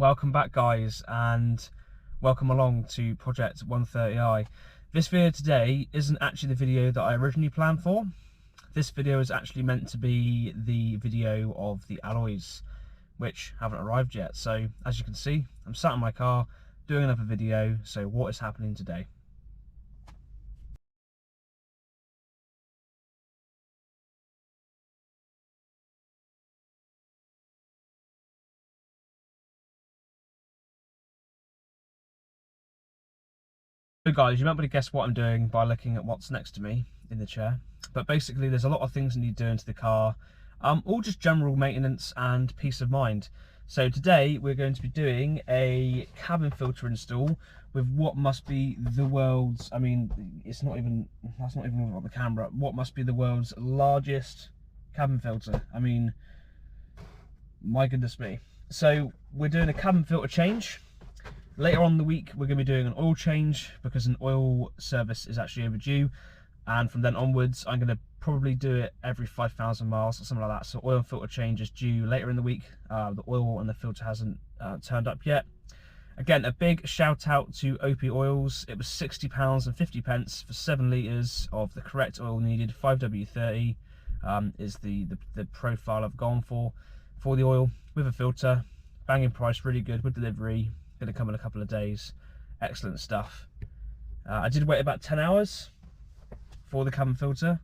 Welcome back, guys, and welcome along to Project 130i. This video today isn't actually the video that I originally planned for. This video is actually meant to be the video of the alloys, which haven't arrived yet. So as you can see, I'm sat in my car doing another video. So what is happening today? So guys, you might be able to guess what I'm doing by looking at what's next to me in the chair. But basically there's a lot of things that need doing to the car, all just general maintenance and peace of mind. So today we're going to be doing a cabin filter install with what must be the world's, that's not even on the camera, what must be the world's largest cabin filter. My goodness me. So we're doing a cabin filter change. Later on in the week, we're going to be doing an oil change because an oil service is actually overdue. And from then onwards, I'm going to probably do it every 5,000 miles or something like that. So oil and filter change is due later in the week. The oil and the filter hasn't turned up yet. Again, a big shout out to OP Oils. It was £60.50 for 7 litres of the correct oil needed. 5W30 is the profile I've gone for the oil with a filter. Banging price, really good with delivery. Going to come in a couple of days. Excellent stuff. I did wait about 10 hours for the cabin filter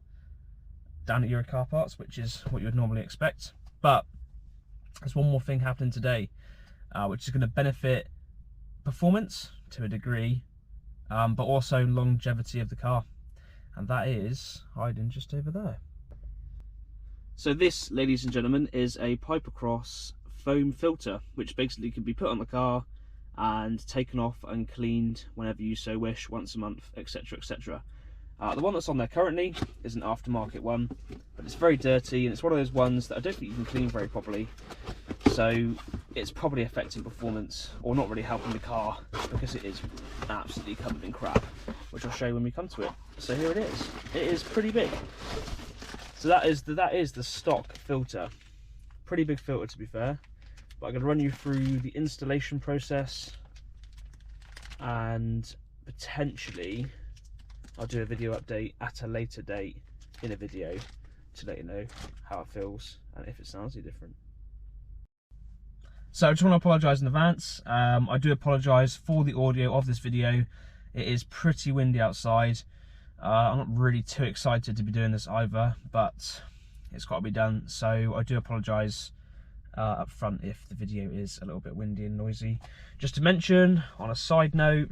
down at Euro Car Parts, which is what you would normally expect. But there's one more thing happening today, which is going to benefit performance to a degree, but also longevity of the car, and that is hiding just over there. So this, ladies and gentlemen, is a Piper Cross foam filter, which basically can be put on the car and taken off and cleaned whenever you so wish, once a month, etc, etc. The one that's on there currently is an aftermarket one, but it's very dirty and it's one of those ones that I don't think you can clean very properly, so it's probably affecting performance or not really helping the car because it is absolutely covered in crap, which I'll show you when we come to it. So here it is. It is pretty big. So that is the stock filter. Pretty big filter, to be fair. But I'm going to run you through the installation process, and potentially I'll do a video update at a later date in a video to let you know how it feels and if it sounds any different. So I just want to apologise in advance. I do apologise for the audio of this video. It is pretty windy outside. I'm not really too excited to be doing this either, but it's got to be done. So I do apologise up front if the video is a little bit windy and noisy. Just to mention, on a side note,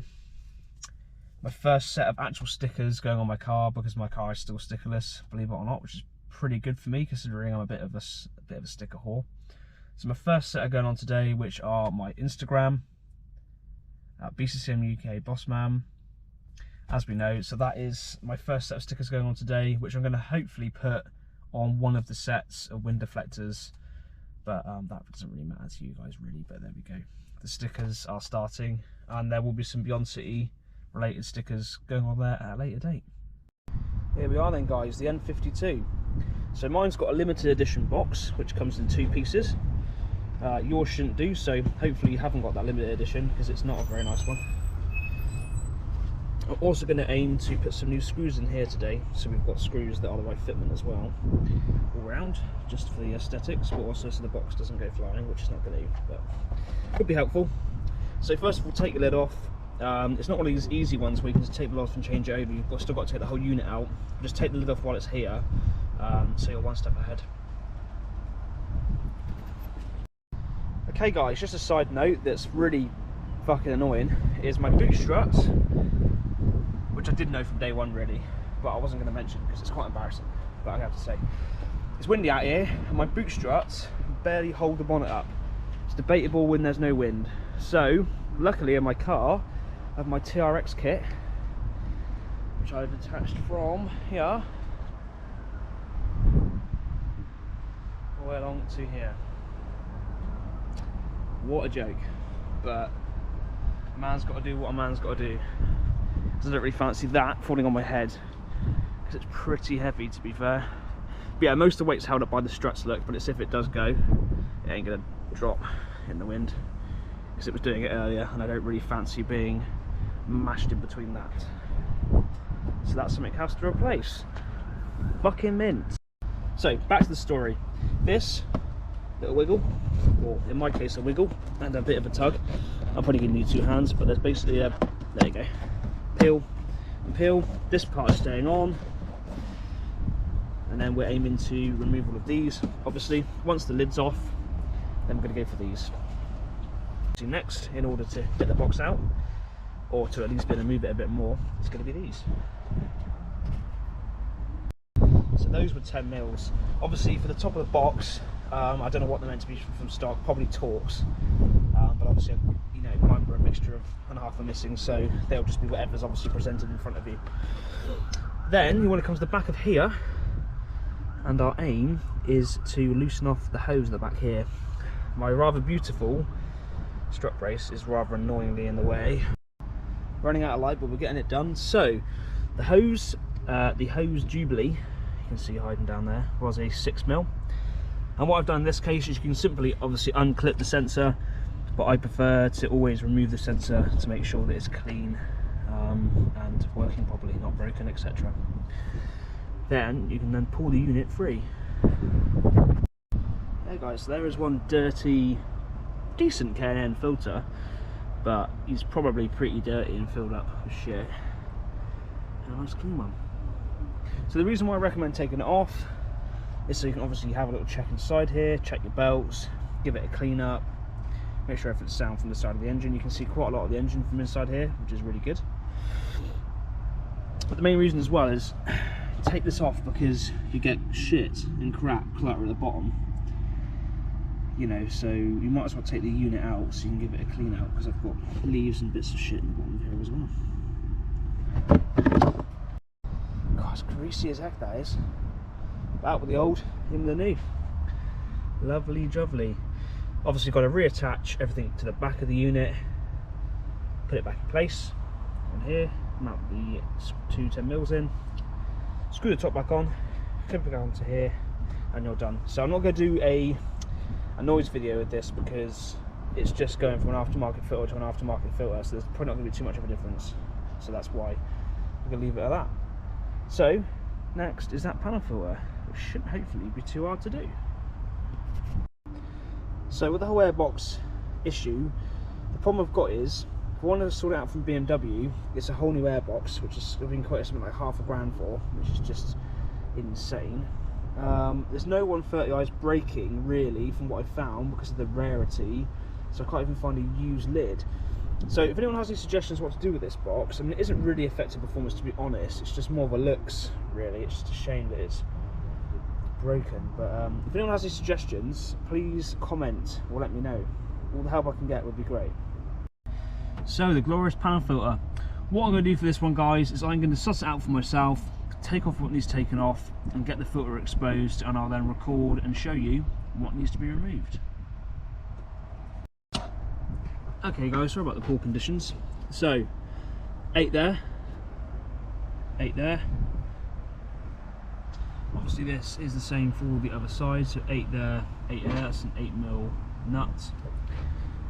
my first set of actual stickers going on my car, because my car is still stickerless, believe it or not, which is pretty good for me considering I'm a bit of a sticker whore. So my first set are going on today, which are my Instagram, CCCUK Bossman, as we know. So that is my first set of stickers going on today, which I'm going to hopefully put on one of the sets of wind deflectors. But that doesn't really matter to you guys really, but there we go. The stickers are starting, and there will be some Beyond City related stickers going on there at a later date. Here we are then, guys, the N52. So mine's got a limited edition box, which comes in 2 pieces. Yours shouldn't do, so hopefully you haven't got that limited edition, because it's not a very nice one. I'm also going to aim to put some new screws in here today, so we've got screws that are the right fitment as well, all round, just for the aesthetics, but also so the box doesn't go flying, which is not going to, but could be helpful. So first of all, take the lid off. It's not one of these easy ones where you can just take the lid off and change it over. You've still got to take the whole unit out. Just take the lid off while it's here, so you're one step ahead. Okay guys, just a side note that's really fucking annoying is my boot struts, which I did know from day one really, but I wasn't going to mention because it's quite embarrassing, but I have to say. It's windy out here and my boot struts barely hold the bonnet up. It's debatable when there's no wind. So luckily in my car I have my TRX kit, which I've attached from here all the way along to here. What a joke, but a man's got to do what a man's got to do. I don't really fancy that falling on my head because it's pretty heavy, to be fair. But yeah, most of the weight's held up by the struts, look, but it's if it does go, it ain't gonna drop in the wind. because it was doing it earlier, and I don't really fancy being mashed in between that. So that's something it has to replace. Fucking mint. So back to the story. This little wiggle, or in my case a wiggle and a bit of a tug. I'm probably gonna need 2 hands, but there's basically a, there you go, peel and peel. This part is staying on, and then we're aiming to remove all of these. Obviously, once the lid's off, then we're gonna go for these. So next, in order to get the box out, or to at least be able to move it a bit more, it's gonna be these. So those were 10 mils. Obviously, for the top of the box, I don't know what they're meant to be from stock, probably Torx, but obviously, you know, mine were a mixture of, and half are missing, so they'll just be whatever's obviously presented in front of you. Then, when it comes to the back of here, and our aim is to loosen off the hose at the back here. My rather beautiful strut brace is rather annoyingly in the way. Running out of light, but we're getting it done. So, the hose Jubilee, you can see hiding down there, was a 6mm. And what I've done in this case is you can simply obviously unclip the sensor, but I prefer to always remove the sensor to make sure that it's clean and working properly, not broken, etc. Then you can then pull the unit free. There guys, so there is one dirty, decent K&N filter, but he's probably pretty dirty and filled up with shit. And a nice clean one. So the reason why I recommend taking it off is so you can obviously have a little check inside here, check your belts, give it a clean up, make sure everything's sound from the side of the engine. You can see quite a lot of the engine from inside here, which is really good. But the main reason as well is take this off because you get shit and crap clutter at the bottom, you know, so you might as well take the unit out so you can give it a clean out, because I've got leaves and bits of shit in the bottom of here as well. God, it's greasy as heck, that is. Out with the old, in with the new. Lovely jubbly. Obviously got to reattach everything to the back of the unit, put it back in place on here, mount the 2 10mm in, screw the top back on, clip it onto here, and you're done. So I'm not going to do a noise video with this because it's just going from an aftermarket filter to an aftermarket filter, so there's probably not going to be too much of a difference. So that's why I'm going to leave it at that. So next is that panel filter, which shouldn't hopefully be too hard to do. So with the whole airbox issue, the problem I've got is, if I want to sort it out from BMW, it's a whole new airbox, which is been quite something like £50,000 for, which is just insane. There's no 130i's braking really, from what I found, because of the rarity, so I can't even find a used lid. So if anyone has any suggestions what to do with this box, I mean, it isn't really effective performance, to be honest, it's just more of a looks really. It's just a shame that it's broken, but if anyone has any suggestions, please comment or let me know. All the help I can get would be great. So the glorious panel filter, what I'm going to do for this one, guys, is I'm going to suss it out for myself, take off what needs taken off and get the filter exposed, and I'll then record and show you what needs to be removed. Okay guys, sorry about the poor conditions. So 8 there, 8 there. Obviously this is the same for all the other sides, so 8 there, 8 there, that's an 8mm nut.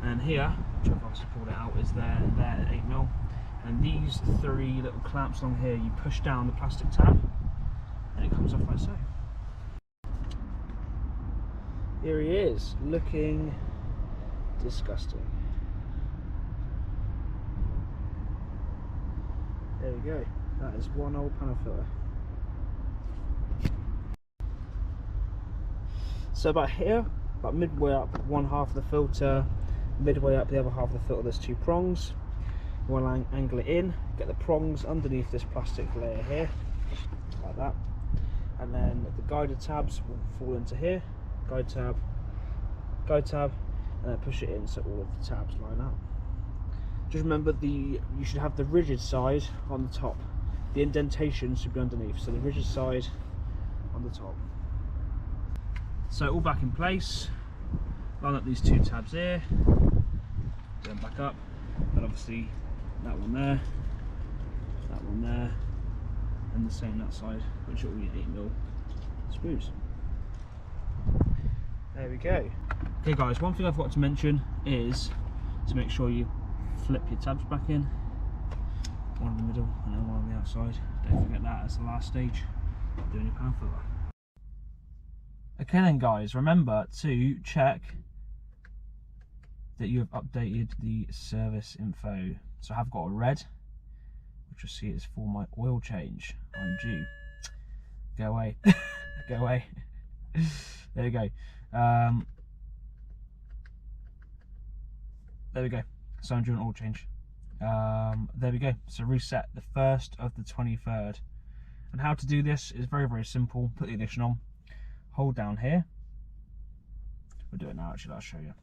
And here, which I've obviously pulled it out, is there and there at 8mm. And these 3 little clamps along here, you push down the plastic tab and it comes off like so. Here he is, looking disgusting. There we go, that is one old panel filter. So about here, about midway up one half of the filter, midway up the other half of the filter, there's 2 prongs. You want to angle it in, get the prongs underneath this plastic layer here, like that. And then the guided tabs will fall into here, guide tab, and then push it in so all of the tabs line up. Just remember, you should have the rigid side on the top. The indentation should be underneath, so the rigid side on the top. So all back in place, line up these 2 tabs here, then back up, and obviously that one there, and the same that side, which will be 8mm screws. There we go. Okay guys, one thing I forgot to mention is So make sure you flip your tabs back in, one in the middle and then one on the outside. Don't forget that as the last stage of doing your pan filter. Okay then guys, remember to check that you have updated the service info. So I have got a red, which you'll see is for my oil change. I'm due. Go away. Go away. There we go. There we go. So I'm doing an oil change. There we go. So reset the 1st of the 23rd. And how to do this is very, very simple. Put the ignition on. Hold down here. We'll do it now actually, I'll show you.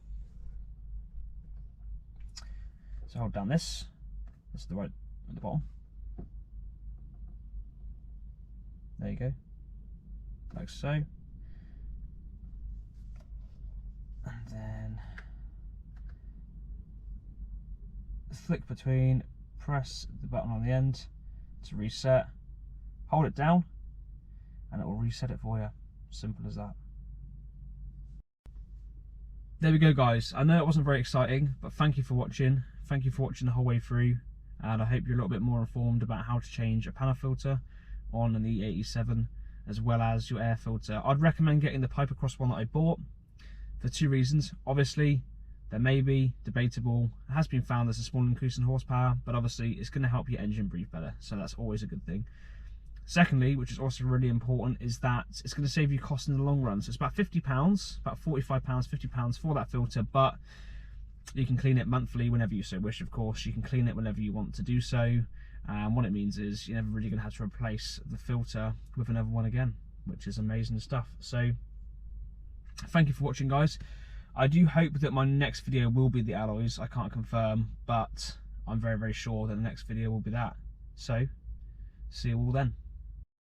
So hold down this. This is the right at the bottom. There you go. Like so. And then flick between, press the button on the end to reset. Hold it down and it will reset it for you. Simple as that. There we go guys. I know it wasn't very exciting, but thank you for watching. Thank you for watching the whole way through, and I hope you're a little bit more informed about how to change a panel filter on an E87 as well as your air filter. I'd recommend getting the pipe across one that I bought for 2 reasons. Obviously, there may be debatable. It has been found there's a small increase in horsepower, but obviously it's going to help your engine breathe better, so that's always a good thing. Secondly, which is also really important, is that it's going to save you costs in the long run. So it's about £50, about £45, £50 for that filter, but you can clean it monthly whenever you so wish, of course. You can clean it whenever you want to do so. And what it means is you're never really going to have to replace the filter with another one again, which is amazing stuff. So thank you for watching, guys. I do hope that my next video will be the alloys. I can't confirm, but I'm very, very sure that the next video will be that. So see you all then.